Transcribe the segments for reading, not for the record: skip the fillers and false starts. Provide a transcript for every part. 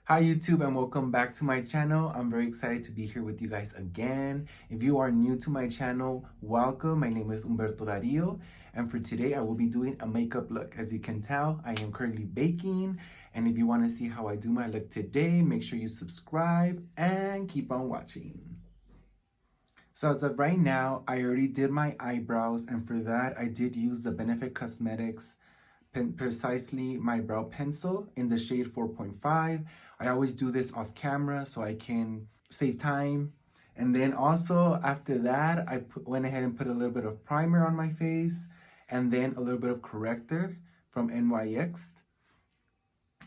Hi YouTube and welcome back to my channel. I'm very excited to be here with you guys again. If you are new to my channel, welcome. My name is Humberto Dario and for today I will be doing a makeup look. As you can tell, I am currently baking, and if you want to see how I do my look today, make sure you subscribe and keep on watching. So as of right now, I already did my eyebrows, and for that I did use the Benefit Cosmetics precisely my brow pencil in the shade 4.5. I always do this off camera so I can save time. And then also after that, went ahead and put a little bit of primer on my face and then a little bit of corrector from NYX.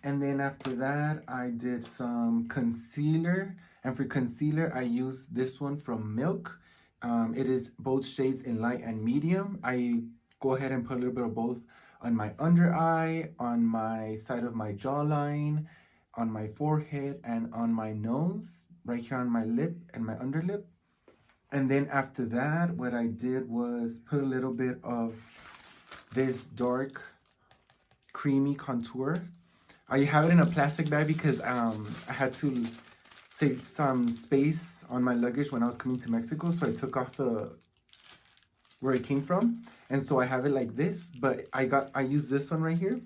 And then after that, I did some concealer. And for concealer, I used this one from Milk. It is both shades in light and medium. I go ahead and put a little bit of both on my under eye, on my side of my jawline, on my forehead, and on my nose, right here on my lip and my underlip. And then after that, what I did was put a little bit of this dark creamy contour. I have it in a plastic bag because I had to save some space on my luggage when I was coming to Mexico, so I took off where it came from, and so I have it like this. But I use this one right here,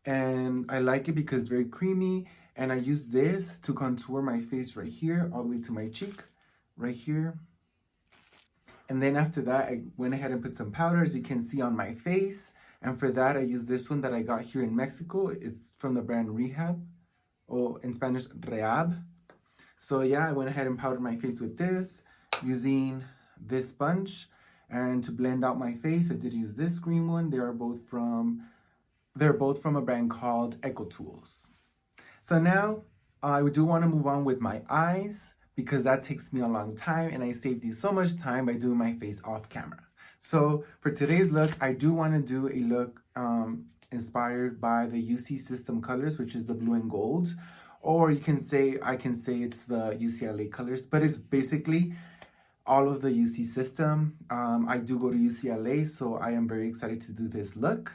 and I like it because it's very creamy, and I use this to contour my face right here all the way to my cheek right here. And then after that, I went ahead and put some powder, as you can see on my face. And for that, I used this one that I got here in Mexico. It's from the brand Rehab, or in Spanish, Rehab. So yeah, I went ahead and powdered my face with this, using this sponge. And to blend out my face, I did use this green one. They're both from a brand called EcoTools. So now I do want to move on with my eyes, because that takes me a long time and I saved you so much time by doing my face off camera. So for today's look, I do want to do a look inspired by the UC System colors, which is the blue and gold. Or I can say it's the UCLA colors, but it's basically all of the UC system. I do go to UCLA, so I am very excited to do this look.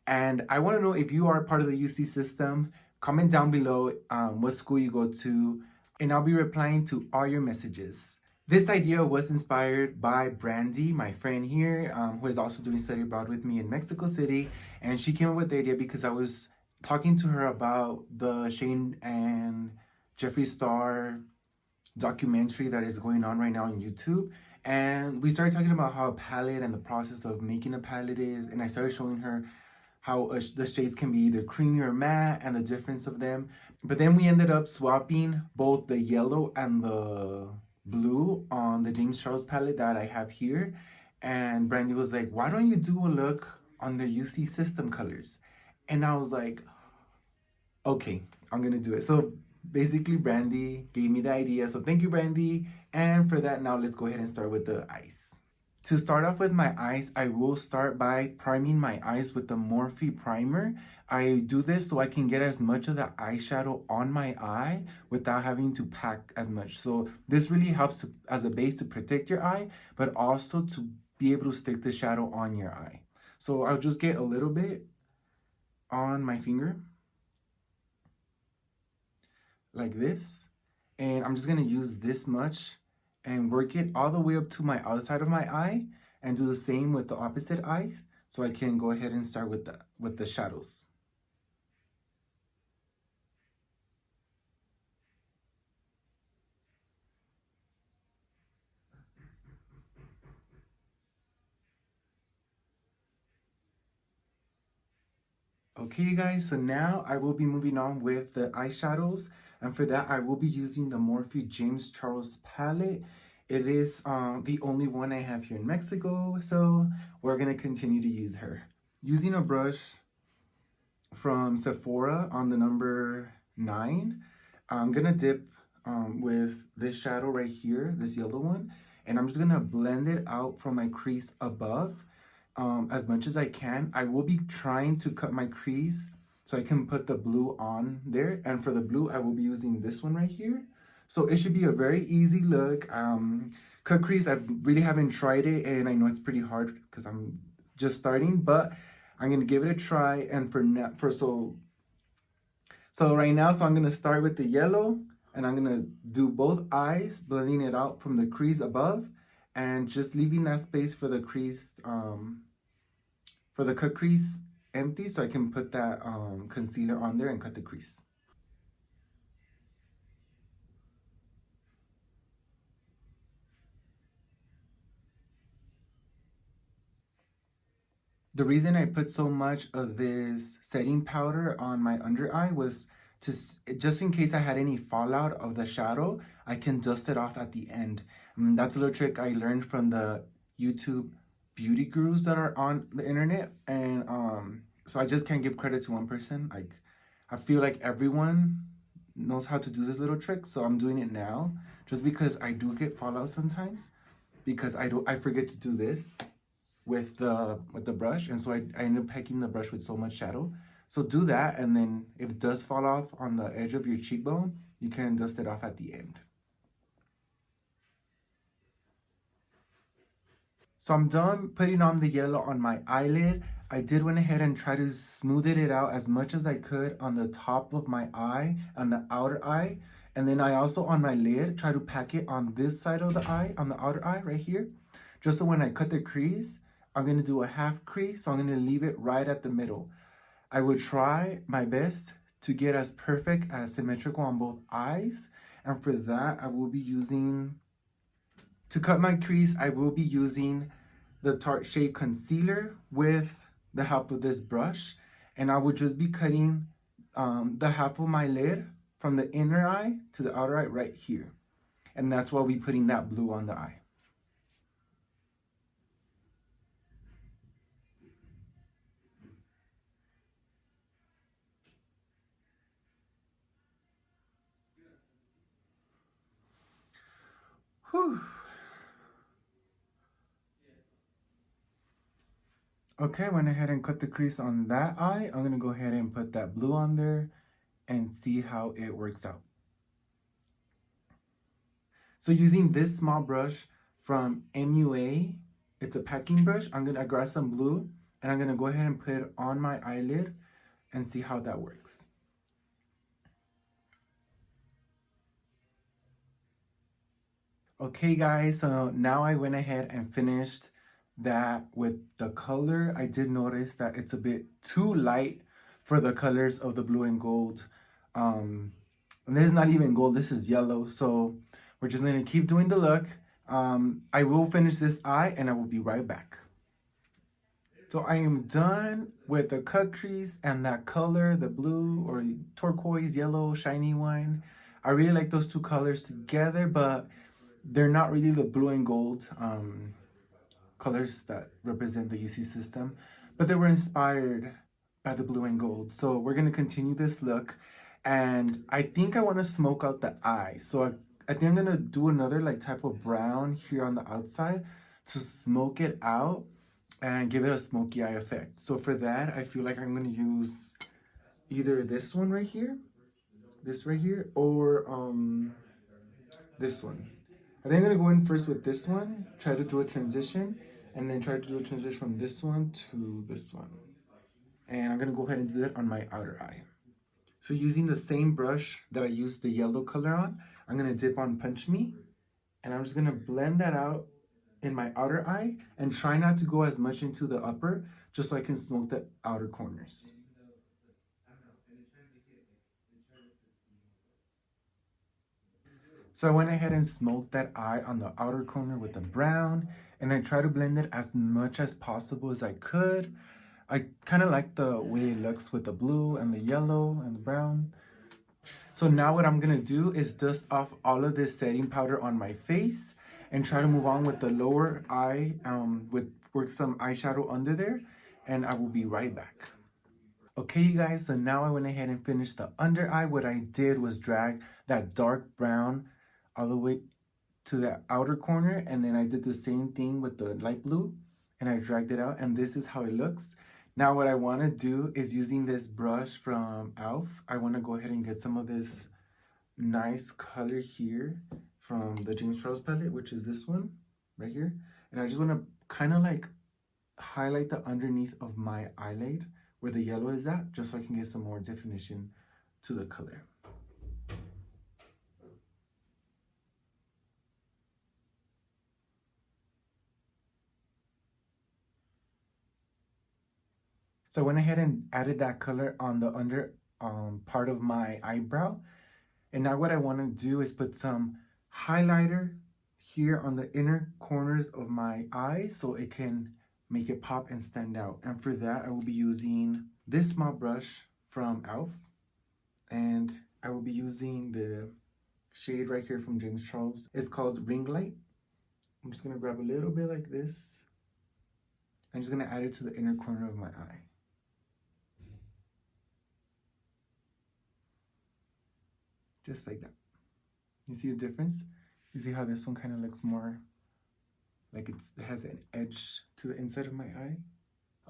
And I want to know if you are part of the UC system. Comment down below what school you go to, and I'll be replying to all your messages. This idea was inspired by Brandy, my friend here, who is also doing study abroad with me in Mexico City. And she came up with the idea because I was talking to her about the Shane and Jeffree Star documentary that is going on right now on YouTube. And we started talking about how a palette and the process of making a palette is. And I started showing her how the shades can be either creamy or matte and the difference of them. But then we ended up swapping both the yellow and the blue on the James Charles palette that I have here. And Brandy was like, why don't you do a look on the UC system colors? And I was like, okay, I'm gonna do it. So basically Brandy gave me the idea. So thank you, Brandy. And for that, now let's go ahead and start with the eyes. To start off with my eyes, I will start by priming my eyes with the Morphe primer. I do this so I can get as much of the eyeshadow on my eye without having to pack as much. So this really helps as a base to protect your eye, but also to be able to stick the shadow on your eye. So I'll just get a little bit on my finger, like this. And I'm just gonna use this much and work it all the way up to my other side of my eye, and do the same with the opposite eyes, so I can go ahead and start with the shadows. Okay, you guys, so now I will be moving on with the eyeshadows, and for that I will be using the Morphe James Charles palette. It is the only one I have here in Mexico, so we're gonna continue to use her. Using a brush from Sephora on the number 9, I'm gonna dip with this shadow right here, this yellow one, and I'm just gonna blend it out from my crease above as much as I can. I will be trying to cut my crease so I can put the blue on there, and for the blue I will be using this one right here. So it should be a very easy look. Cut crease, I really haven't tried it, and I know it's pretty hard because I'm just starting, but I'm gonna give it a try. And so So right now, I'm gonna start with the yellow and I'm gonna do both eyes, blending it out from the crease above and just leaving that space for the crease, for the cut crease empty so I can put that concealer on there and cut the crease. The reason I put so much of this setting powder on my under eye was to just in case I had any fallout of the shadow, I can dust it off at the end. That's a little trick I learned from the YouTube beauty gurus that are on the internet, and so I just can't give credit to one person. Like, I feel like everyone knows how to do this little trick, so I'm doing it now just because I do get fallout sometimes because I forget to do this with the brush, and so I end up packing the brush with so much shadow. So do that, and then if it does fall off on the edge of your cheekbone, you can dust it off at the end. So I'm done putting on the yellow on my eyelid. I did went ahead and try to smooth it out as much as I could on the top of my eye and the outer eye. And then I also on my lid try to pack it on this side of the eye, on the outer eye right here. Just so when I cut the crease, I'm gonna do a half crease, so I'm gonna leave it right at the middle. I would try my best to get as perfect as symmetrical on both eyes. And for that, I will be using, to cut my crease, I will be using the Tarte Shade Concealer with the help of this brush. And I would just be cutting the half of my lid from the inner eye to the outer eye right here. And that's why we're putting that blue on the eye. Whew. Okay, went ahead and cut the crease on that eye. I'm gonna go ahead and put that blue on there and see how it works out. So using this small brush from MUA, it's a packing brush. I'm gonna grab some blue and I'm gonna go ahead and put it on my eyelid and see how that works. Okay guys, so now I went ahead and finished that with the color. I did notice that it's a bit too light for the colors of the blue and gold. And this is not even gold, this is yellow. So we're just gonna keep doing the look. I will finish this eye and I will be right back. So I am done with the cut crease and that color, the blue or turquoise, yellow, shiny one. I really like those two colors together, but they're not really the blue and gold colors that represent the UC system, but they were inspired by the blue and gold. So we're gonna continue this look, and I think I wanna smoke out the eye. So I think I'm gonna do another like type of brown here on the outside to smoke it out and give it a smoky eye effect. So for that, I feel like I'm gonna use either this one right here, this right here, or this one. I think I'm gonna go in first with this one, try to do a transition, and then try to do a transition from this one to this one. And I'm gonna go ahead and do that on my outer eye. So using the same brush that I used the yellow color on, I'm gonna dip on Punch Me, and I'm just gonna blend that out in my outer eye and try not to go as much into the upper, just so I can smoke the outer corners. So I went ahead and smoked that eye on the outer corner with the brown, and I tried to blend it as much as possible as I could. I kind of like the way it looks with the blue and the yellow and the brown. So now what I'm gonna do is dust off all of this setting powder on my face and try to move on with the lower eye, with work some eyeshadow under there, and I will be right back. Okay, you guys, so now I went ahead and finished the under eye. What I did was drag that dark brown all the way to the outer corner, and then I did the same thing with the light blue, and I dragged it out, and this is how it looks. Now what I want to do is using this brush from e.l.f. I want to go ahead and get some of this nice color here from the James Charles palette, which is this one right here, and I just want to kind of like highlight the underneath of my eyelid where the yellow is at, just so I can get some more definition to the color. So I went ahead and added that color on the under part of my eyebrow. And now what I want to do is put some highlighter here on the inner corners of my eye so it can make it pop and stand out. And for that, I will be using this small brush from e.l.f. And I will be using the shade right here from James Charles. It's called Ring Light. I'm just going to grab a little bit like this. I'm just going to add it to the inner corner of my eye. Just like that. You see the difference? You see how this one kind of looks more like it has an edge to the inside of my eye?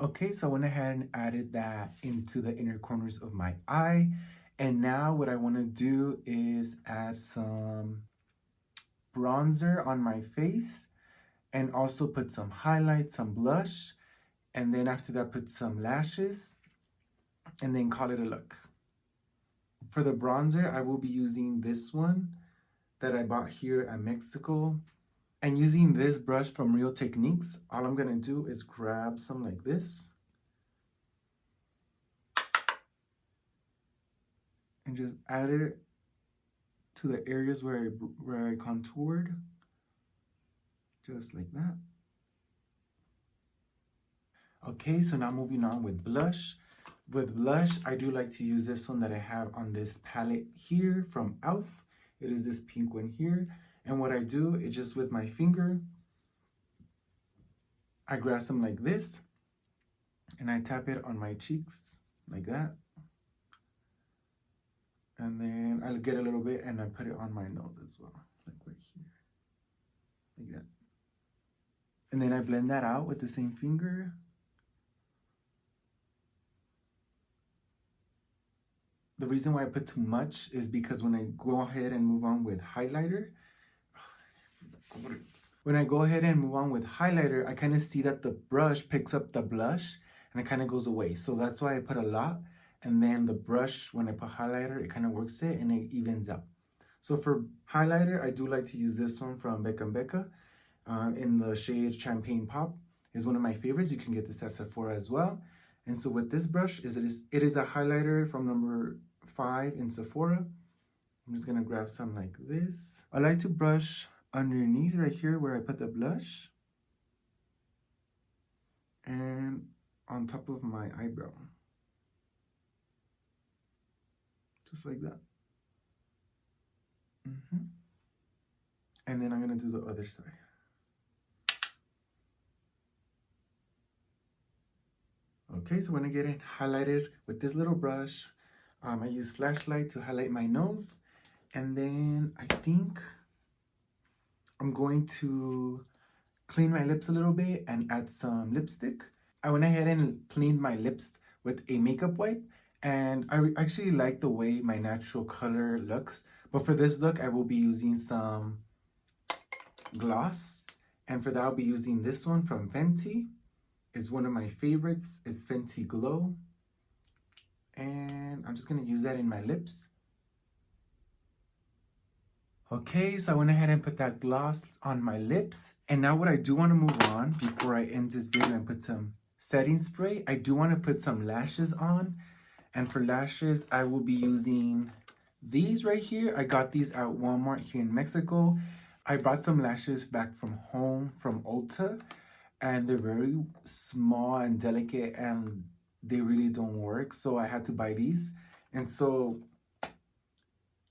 Okay, so I went ahead and added that into the inner corners of my eye. And now what I want to do is add some bronzer on my face and also put some highlight, some blush. And then after that, put some lashes and then call it a look. For the bronzer, I will be using this one that I bought here at Mexico. And using this brush from Real Techniques, all I'm going to do is grab some like this. And just add it to the areas where I contoured. Just like that. Okay, so now moving on with blush. With blush, I do like to use this one that I have on this palette here from e.l.f. It is this pink one here. And what I do is just with my finger, I grab some like this and I tap it on my cheeks like that. And then I'll get a little bit and I put it on my nose as well, like right here, like that. And then I blend that out with the same finger. The reason why I put too much is because when I go ahead and move on with highlighter, I kind of see that the brush picks up the blush and it kind of goes away. So that's why I put a lot. And then the brush, when I put highlighter, it kind of works it and it evens out. So for highlighter, I do like to use this one from Becca & Becca in the shade Champagne Pop. It's one of my favorites. You can get this at Sephora as well. And so with this brush, it is a highlighter from number 5 in Sephora. I'm just going to grab some like this. I like to brush underneath right here where I put the blush. And on top of my eyebrow. Just like that. And then I'm going to do the other side. Okay, so when I get it highlighted with this little brush, I use flashlight to highlight my nose. And then I think I'm going to clean my lips a little bit and add some lipstick. I went ahead and cleaned my lips with a makeup wipe. And I actually like the way my natural color looks. But for this look, I will be using some gloss. And for that, I'll be using this one from Fenty. It's one of my favorites. It's Fenty Glow. And I'm just going to use that in my lips. Okay, so I went ahead and put that gloss on my lips. And now what I do want to move on before I end this video and put some setting spray, I do want to put some lashes on. And for lashes, I will be using these right here. I got these at Walmart here in Mexico. I brought some lashes back from home from Ulta. And they're very small and delicate and they really don't work. So I had to buy these. And so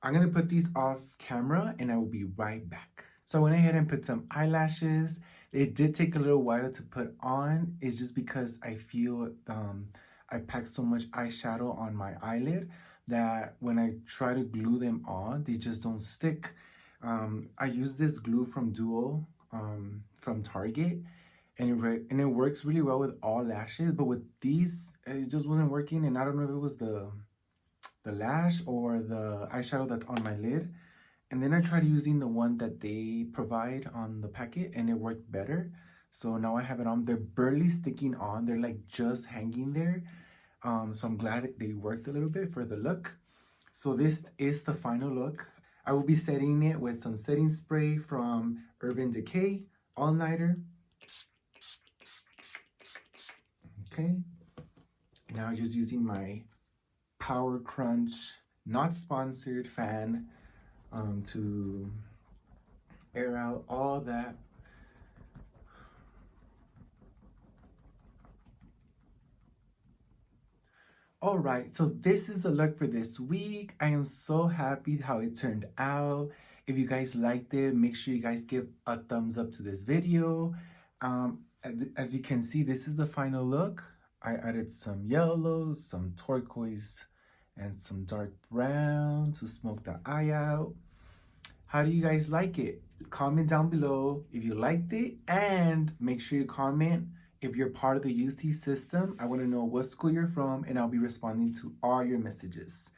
I'm going to put these off camera and I will be right back. So I went ahead and put some eyelashes. It did take a little while to put on. It's just because I feel I packed so much eyeshadow on my eyelid that when I try to glue them on, they just don't stick. I use this glue from Duo from Target. And it works really well with all lashes, but with these, it just wasn't working. And I don't know if it was the lash or the eyeshadow that's on my lid. And then I tried using the one that they provide on the packet and it worked better. So now I have it on. They're barely sticking on. They're like just hanging there. So I'm glad they worked a little bit for the look. So this is the final look. I will be setting it with some setting spray from Urban Decay All Nighter. Okay. Now just using my Power Crunch, not sponsored, fan to air out all that. All right, so this is the look for this week. I am so happy how it turned out. If you guys liked it, make sure you guys give a thumbs up to this video. As you can see, this is the final look. I added some yellows, some turquoise, and some dark brown to smoke the eye out. How do you guys like it? Comment down below if you liked it, and make sure you comment if you're part of the UC system. I want to know what school you're from, and I'll be responding to all your messages.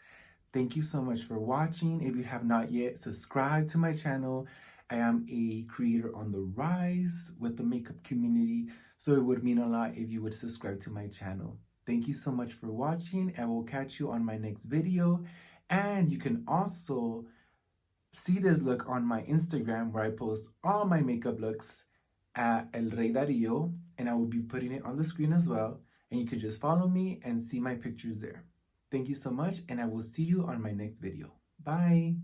Thank you so much for watching. If you have not yet subscribed to my channel, I am a creator on the rise with the makeup community, so it would mean a lot if you would subscribe to my channel. Thank you so much for watching, and we'll catch you on my next video. And you can also see this look on my Instagram, where I post all my makeup looks at El Rey Dario, and I will be putting it on the screen as well. And you can just follow me and see my pictures there. Thank you so much, and I will see you on my next video. Bye.